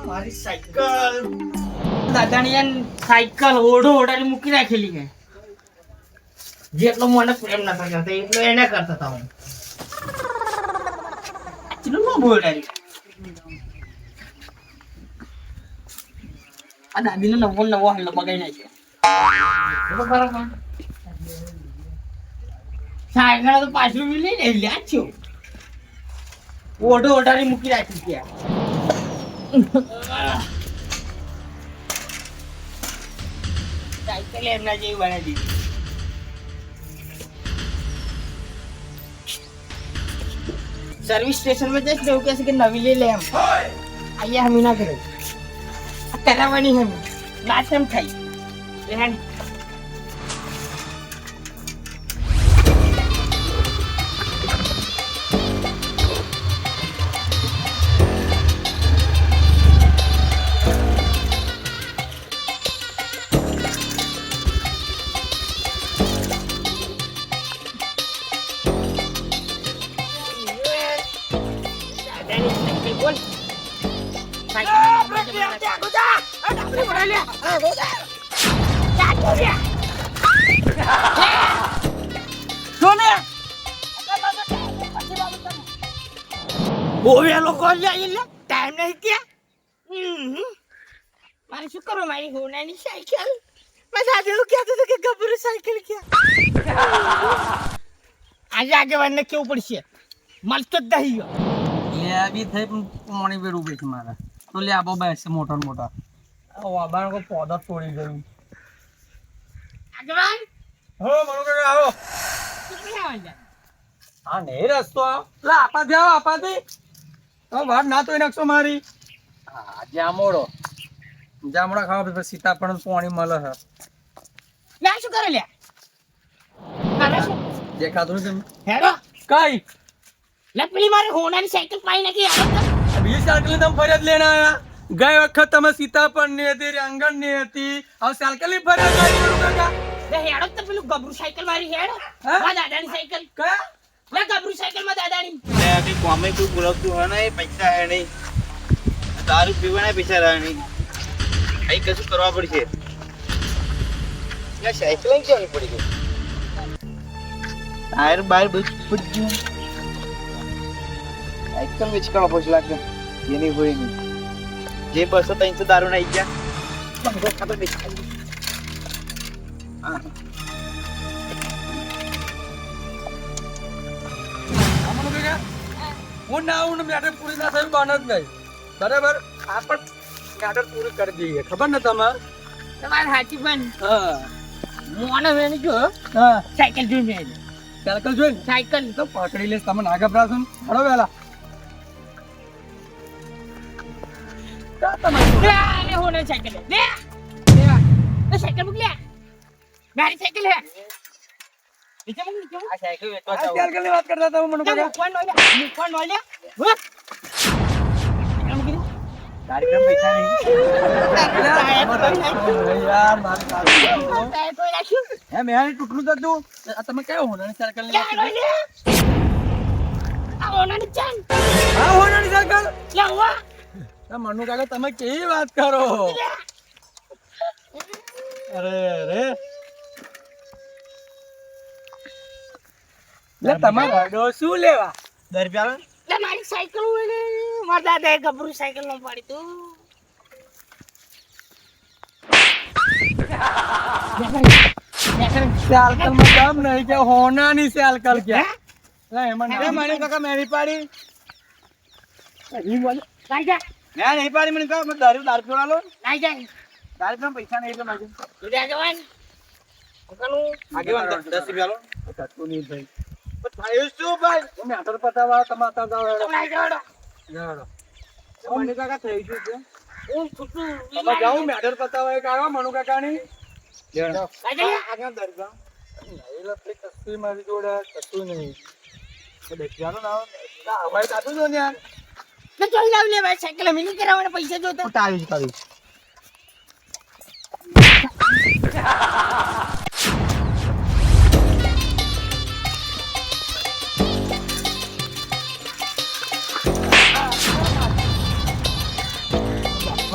મારી સાયકલ દાદાની સાયકલ ઓઢો ઓઢાની મૂકી રાખેલી છે. જેટલો મને પ્રેમ નતા કરતા એટલો એને કરતા હતા હું. ચલો ન બોલાય. આ દાદીનો નવો હાલ બગાઈ નાખ્યો. બરાબર સાયકલ તો પાછું લઈ ને લ્યા છો ઓઢો ઓઢાની મૂકી રાખી ત્યાં. સાયકલ એમના જેવી બનાવી દીધી. સર્વિસ સ્ટેશન માં જઈશ એવું કહે છે કે નવી લઈ લે એમ. અહીંયા હમી ના કરે કરાવવાની હમ લાચમ થાય. ટાઈમ નહીં ત્યાં. મારે શું કરો મારી હોનાની સાયકલ મેં સાથે એવું કહેતું હતું કે ગભરું સાયકલ ક્યાં. આજે આગેવાનને કેવું પડશે મળતો જ નહીં ગયો. લે બી થઈ પણ પાણી વેરું બેઠી મારે તો લે આબો બેસે મોટા મોટા વાબાનો કોઈ પોદો તોડી ગયું. આગેવાન હો મનો કાકા આવો. હા નહીં રસ્તો લે આપા જાવ આપાથી તો વાત ના તોય નાખશો મારી. હા જામોડો જામડા ખાવા પછી સીતાફળ પાણી મળે છે. લે શું કરે લે દેખાતું નહીં તમે હેડો કઈ લે પેલી મારી હોનાની સાયકલ પાઈ નાખી. બીજી સાયકલ તમે ફરિયાદ લેને આયા. ગઈ વખત તમે સીતાફળ ની હતી રેંગણ ની હતી હવે સાયકલ ની ફરિયાદ આવી કરું કાકા. લે હેડો તો પેલું ગબરું સાયકલ મારી હેડો. માં દાદાની સાયકલ કયા લે ગબરું સાયકલ માં દાદાની. લે અભી કોમે તું બોલતું હે ને પૈસા હે નહીં દારૂ પીવાના પૈસા રહે નહીં અહીં કશું કરવા પડશે. લે સાયકલ ક્યાં પડી ગઈ ટાયર બાર બધું ફૂટી ગયું. સાયકલ વિચકાળો પછી લાગે એની હોય નહીં જે 200-300 દારૂ ના આવી ગયા બંગો ખાતો બેસી. હું ના આવું ને મેટર પૂરી ના થયું બન જ નહીં બરાબર. આ પણ મેટર પૂરી કરી દઈએ ખબર ને તમે. તમારે હાચી પણ હા મોને વેણી જો હા સાયકલ જોઈ મેં સાયકલ જોઈ સાયકલ તો પકડી લેસ તમે ના ગભરાશો ને હળો વેલા. લે હોનાની સાયકલ લે લે સાયકલ મૂક લે મારી સાયકલ હે નીચે મૂક નીચે મૂક. આ સાયકલ વેચવા આ જાવ સાયકલ ની વાત કરતા તમે મને લે કહો મૂકવાનું હોય લે મૂકવાનું હોય લે સાયકલ મૂકી દે. કાર્યક્રમ પૈસા નહીં યાર મારી વાત ટાયર તોડી નાખ્યું. હે મેં ટુકડું થતું આ તમે કયો હોનાની સાયકલ ની વાત લે કરી? લે આ હોનાની ચાન હા હોનાની સાયકલ લે હોવા મનુ કાકા તમે કેવી વાત કરો. અરે રે લે તમારા ડો શું લેવા 10 રૂપિયા લે મારી સાયકલ હોય ને મારા દાદાએ ગભરું સાયકલ નો પાડી તું. સાયકલ માં કામ નહીં કે હોનાની સાયકલ કે લે એમાં મને કાકા મેરી પાડી લાઈ જા મેં નહીં પાડી મને કહો દારૂ પીવા લો લાઈ જા દારૂ પીવા પૈસા નહીં એટલે માગે ઉડ્યા જવાન ઓકાનું આગેવાન 10 રૂપિયા લો કશું નહીં ભાઈ પણ થાય શું ભાઈ તમે આટર પતાવા તમાતા જાવ લાઈ જાડો હેડો મને કાકા થઈ ગયું છે હું છૂટું તમે જાઓ મેટર પતાવા એક આવ્યા મનુ કાકાની લાઈ જા આગળ 10 રૂપિયા નહીં લપલી કશું મારી જોડે કશું નહીં દેખ્યાનો ના અમારે કાતું જો ને યાર ને જોઈ લાવ લે ભાઈ સાયકલ અમે નહીં કરાવવાના પૈસા જોતા. તાવીસ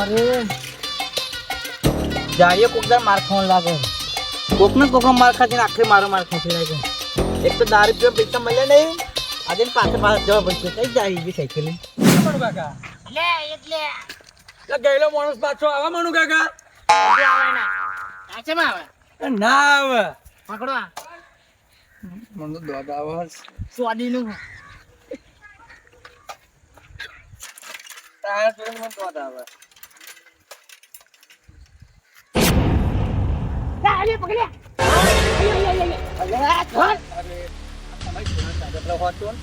મારે જાય કોકદાર માર ખાવા લાગે કોકને કોકનો માર ખાતી આખરે મારો માર ખાતી લાગે એક તો દારૂ પીવા પૈસા મળ્યા નહીં આજે પાછળ જવા પડશે કઈ જાય એવી સાયકલ મનુ કાકા લે એટલે એટલે ગયેલો માણસ પાછો આવે મનુ કાકા આવે ના આચેમાં આવે એ ના આવે પકડો આ મને દોડ આવે સ્વાદીનું તાર જોઈને મને દોડ આવે અરે પકડ્યા અલે ધોર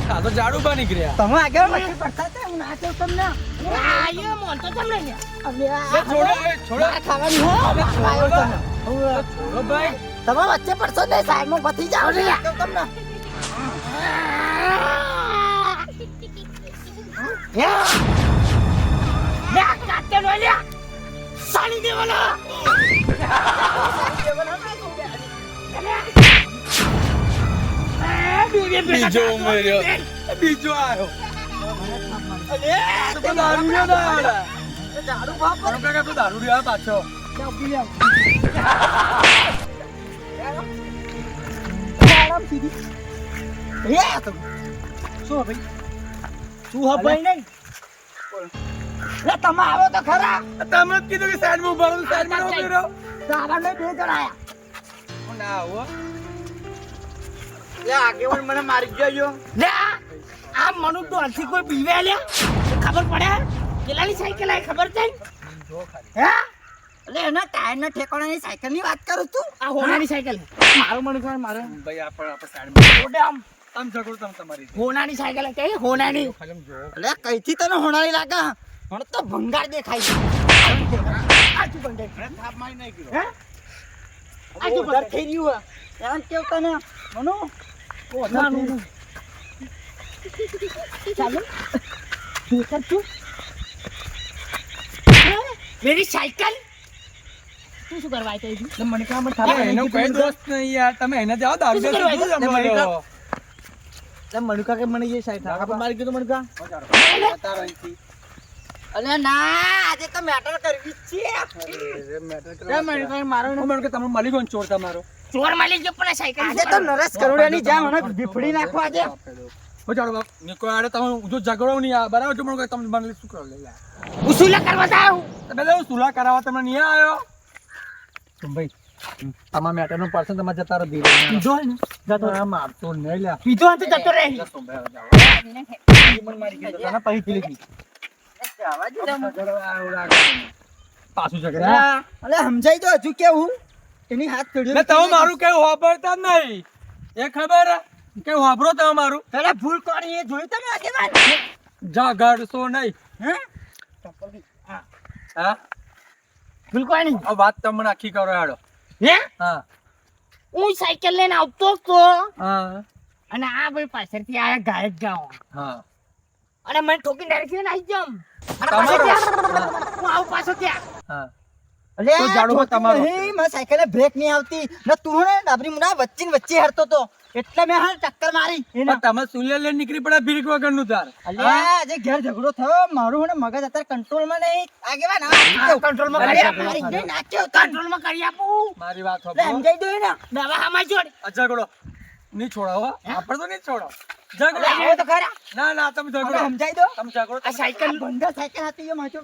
આ તો ઝાડુ બની ગયા તમે આગળ નથી પડતા હતા હું નાચો તમને આયો મોન તો તમને ને એ છોડો એ છોડો ખાવાની હો છોડો ભાઈ તમે વચ્ચે પડશો ને સાઈડમાં પતી જાવ ને તમને લે કાતે લો લે સાલી દેવાનો બીજો ઉમેર્યો બીજો આવ્યો તો દારૂ લ્યો ના ઝાડુ બાપ મનુ કાકા તો દારૂ લ્યો પાછો આરામ સીધી હે તો શું ભાઈ શું હા ભાઈ નહીં લે તમે આવો તો ખરા તમે જ કીધું કે સાઈડમાં ઉભા રહો સાઈડમાં ઉભા રહો સારા ને બે જણ આયા ના આવો લે આગેવાન મને મારી ગયો લે આ મનુ તો આથી કોઈ બીવે લે ખબર પડે કેટલાની સાયકલ આય ખબર છે હે એટલે એના ટાયર ના ઠેકાણાની સાયકલ ની વાત કરું તું આ હોનાની સાયકલ મારો મનુ કાય મારે ભાઈ આપણે સાઈડમાં ઓડે આમ આમ ઝઘડો તમે તમારી હોનાની સાયકલ કે હોનાની ખાલી જો એટલે કઈથી તને હોનારી લાગે મને તો ભંગાર દેખાય છે આજુ બંડે થાપ મારી નહીં ગયો હે આજુ ભંગાર થઈ રહ્યું હે એમ કેવ તને મનો નાનું ચાલો તું કર તું મેરી સાયકલ તું શું કરવા આવી હતી મને કામ થાય એનો કોઈ દોસ્ત નહીં યાર તમે એને જાઓ દારૂ શું પીવા કરવા શું આવ્યા? જમવાનો? એટલે મણકા કે મને એ સાઈડ ના, આપણે મારી ગયો મણકા બતાવો અહીંથી. અલે ના આજે તો મેટર કરવી જ છે અરે, matter એ કરવા મણકા મારો હું મને કે તમે મળી ગયો ને ચોર તમારો ચોર માલી ગયો પણ આ સાયકલ આજે તો નરસ કરોડિયાની જામ મને બીફડી નાખો આજે હો ચાલો બાપ નિકો આડે તમે જો ઝઘડો નહીં આ બરાબર જો મને કહે તમે મને શું કરો લે યાર ઉસુલા કરવા જાવ તમે લો સુલા કરાવવા તમે નહીં આવ્યો તો ભાઈ તમારા મેટર નો પર્સન તમે જતા રહો ધીરે પીધો ને જતો આ મારતો નહીં લ્યા પીધો તો જતો રહે જતો બે જાવ મને મારી ગયો તને પહી પીલી ગઈ પાછું ઝઘડા અલે સમજાઈ દો હજુ કેવું એની હાથ લે ચડ્યો તમે મારું કઈ વાપરતા જ નહીં એ ખબર કઈ વાપરો તમે મારું પેલા ભૂલ કરી એ જોયું તમે આજે વાત ઝઘડશો નહીં હે હા ભૂલ કોઈ નહીં આ વાત તમને આખી કરો હેડો હે હા હું સાયકલ લઈને આવતો તો હા અને આ ભાઈ પાછળથી આયા ગાયક ગાઓ હા અને મને ઠોકીને ડાયરેક્ટ આવી જમ અને તમારો? પાછો ત્યાં હું આવું પાછો ત્યાં હા અલે તો ઝાડુ પર તમારો. નહીં મારી સાયકલે બ્રેક નહીં આવતી ને તું ને ડાબરી મુના વચ્ચે ને વચ્ચે હરતો તો એટલે મેં હાલ ટક્કર મારી એને પણ તમે સુલે લઈને નીકળી પડ્યા ભીખ વગરનું તાર અલ્યા આજે ઘેર ઝઘડો થયો મારું ને મગજ અત્યારે કંટ્રોલમાં નહીં આગેવાન કંટ્રોલમાં કરી આપો મારી ગઈ નાખ્યો કંટ્રોલમાં કરી આપું મારી વાત લે સાંભળો સમજાઈ દો ને દવા હામાં જોડ આ ઝઘડો નહીં છોડાવો આપણે તો નહીં છોડો ઝઘડો આવો તો ખરા ના ના તમે હવે ઝઘડો સમજાઈ દો તમે ઝઘડો આ સાયકલ બંધ સાયકલ હતી એ માચો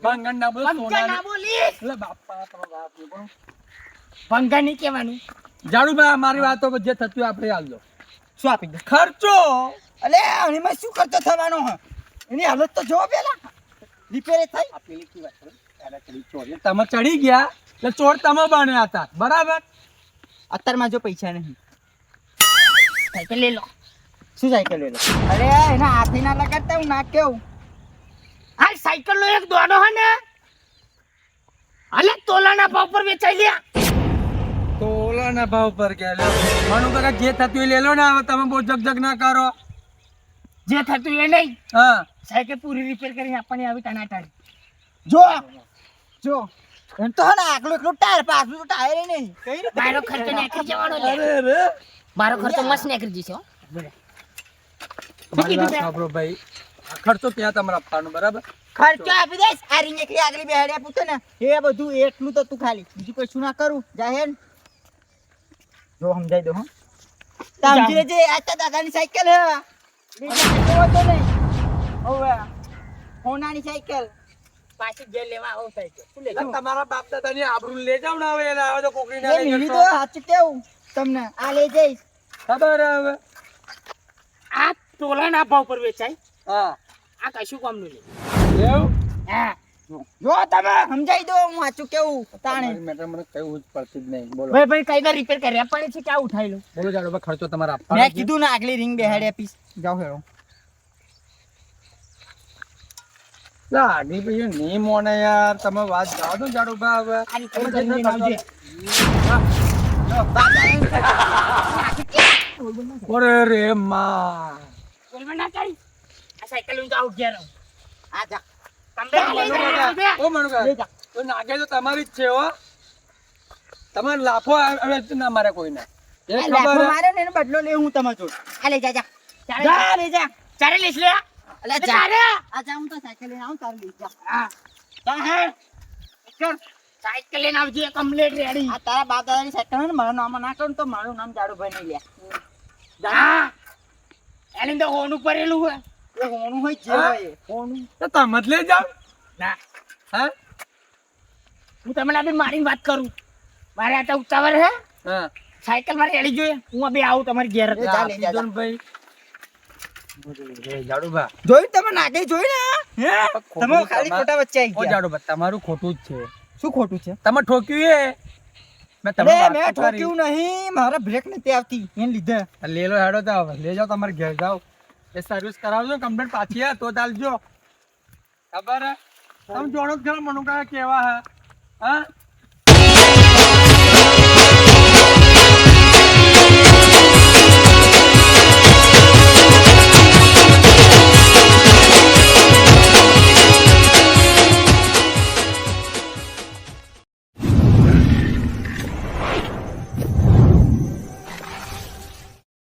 ભંગન ના બોલો પંકા સોના ના બોલીશ એટલે બાપા તમારો બાપ નહીં પણ પંકા નહીં કહેવાનું ઝાડુ ભાઈ મારી વાતો પર જે થતું હોય આપણે હાલ દો શું આપી દો ખર્ચો અલે એમાં શું ખર્ચો થવાનો હ એની હાલત તો જો પેલા રિપેર થઈ આ પેલી કી વાત કરો ત્યારે ચડી ચોર એટલે તમે ચડી ગયા એટલે ચોર તમે બન્યા હતા બરાબર અત્યારમાં જો પૈસા નહીં સાયકલ લઈ લો શું સાયકલ લે અરે એના હાથે ના લગાડતા હું ના કેવું આ સાયકલ નો એક દોડો હે ને અલે તોલાના ભાવ પર વેચાઈ લ્યા તોલાના ભાવ પર કે લો મનુ કાકા જે થતું હોય લે લો ને હવે તમે બહુ જગ ના કરો જે થતું એ નહીં હા સાયકલ પૂરી રિપેર કરીને આપવાની આવી ટનાટાડી જો જો એમ તો ને આગલું એકલું ટાયર પાછું તો ટાયર નહીં કઈ રીતે મારો ખર્ચો નીકળી જવાનો લે અરે રે મારો ખર્ચો મસ્ત નીકળી જશે હો બોલે મારી વાત સાંભળો ભાઈ આ ખર્ચો ક્યાં તમારે આપવાનો બરાબર ખર્ચો આપી દઈશ આ રીંગ એકલી આગળ બેહાડ્યા પૂછે ને એ બધું એટલું તો તું ખાલી બીજું કશું ના કરું જાહેર જો સમજાઈ દો હો સમજી લેજે આ તો દાદાની સાયકલ હે બીજા કોઈ તો નહીં ઓવે હોનાની સાયકલ પાછી ઘેર લેવા આવો સાયકલ શું લેજો તમારા બાપ દાદાની આબરૂ લઈ જાવ ને હવે એને આવે તો કોકરી ના એ લઈ નીલી જશો. તો સાચું કેવું તમને આ લઈ જઈશ ખબર હે હવે આ ટોલાના ભાવ પર વેચાય હા આ કશું કામનું નહીં એવું હા જો તમે સમજાઈ દો હું સાચું કેવું તાણે તમારી મેટર મને કઈ જ પડતી જ નહીં બોલો ભાઈ કઈ ના રિપેર કર્યા પણ છે કે આ ઉઠાઈ લો બોલો જાડો ભાઈ ખર્ચો તમારે આપવાનો મેં છે. કીધું ને આગલી રિંગ બેહાડી આપીશ જાઓ હેરો લા, આગલી પછી નહીં મોને યાર તમે વાત જાઓ તો જાડો ભાઈ હવે આ રીતે તમે કરીને જેટલો આવજે. ખર્ચો- અરે રે માં બોલવા ના કરી આ સાયકલ લઈને જાઉં ઘેર આવું. આ જા તમે લઈ જાઓ. ઓ મનુકા લઈ જા. તો નાગે તો તમારી જ છે હો તમારે લાફો હવે ના મારે કોઈને એ આ ખબર લાખો હે? માર્યો ને એનો બદલો લે હું તમાર જોડે આ લે જા જા ચાલે. જા લે જા ચારે લઈશ લે અલે જા ચારે. આ જા હું તો સાયકલ લઈને આવું તાર લઈ જા હા જા હે કર સાયકલ લઈને આવજે કમ્પ્લીટ રેડી આ તારા બાપ દાદાની સાયકલ હોય ને મારું નામ ના કરું તો મારું નામ જાડુભાઈ નહીં લે હા એની તો હોનું ભરેલું હોય એ હોનું હોય જે હા? હોય એ. હોનું તો તમે જ લઈ જાઓ ના હા હું તમને આ બી મારી વાત કરું મારે આ તો ઉતાવળ હે હા સાયકલ મારે રેડી જોઈએ હું આ બી આવું તમારી ઘેર એ જા લે જા, જા. ભાઈ જાડુભા જોયું તમે નાગે જોયું ને હે ખોટું તમે ખાલી તમાર- ખોટા વચ્ચે આવી ઓ ગયા જાડુભા તમારું ખોટું જ છે શું ખોટું છે તમે ઠોક્યું એ મેં તમને અરે વાત મેં તો કરી. ઠોક્યું નહીં મારા બ્રેક નથી આવતી એને લીધે લે લો હેડો તો હવે લઈ જાઓ તમારે ઘેર જાઓ એ સર્વિસ કરાવજો કમ્પ્લીટ પાછી હે તો ચાલજો ખબર હે તમે જોણો જ ખરા મનુકા કેવા હે હા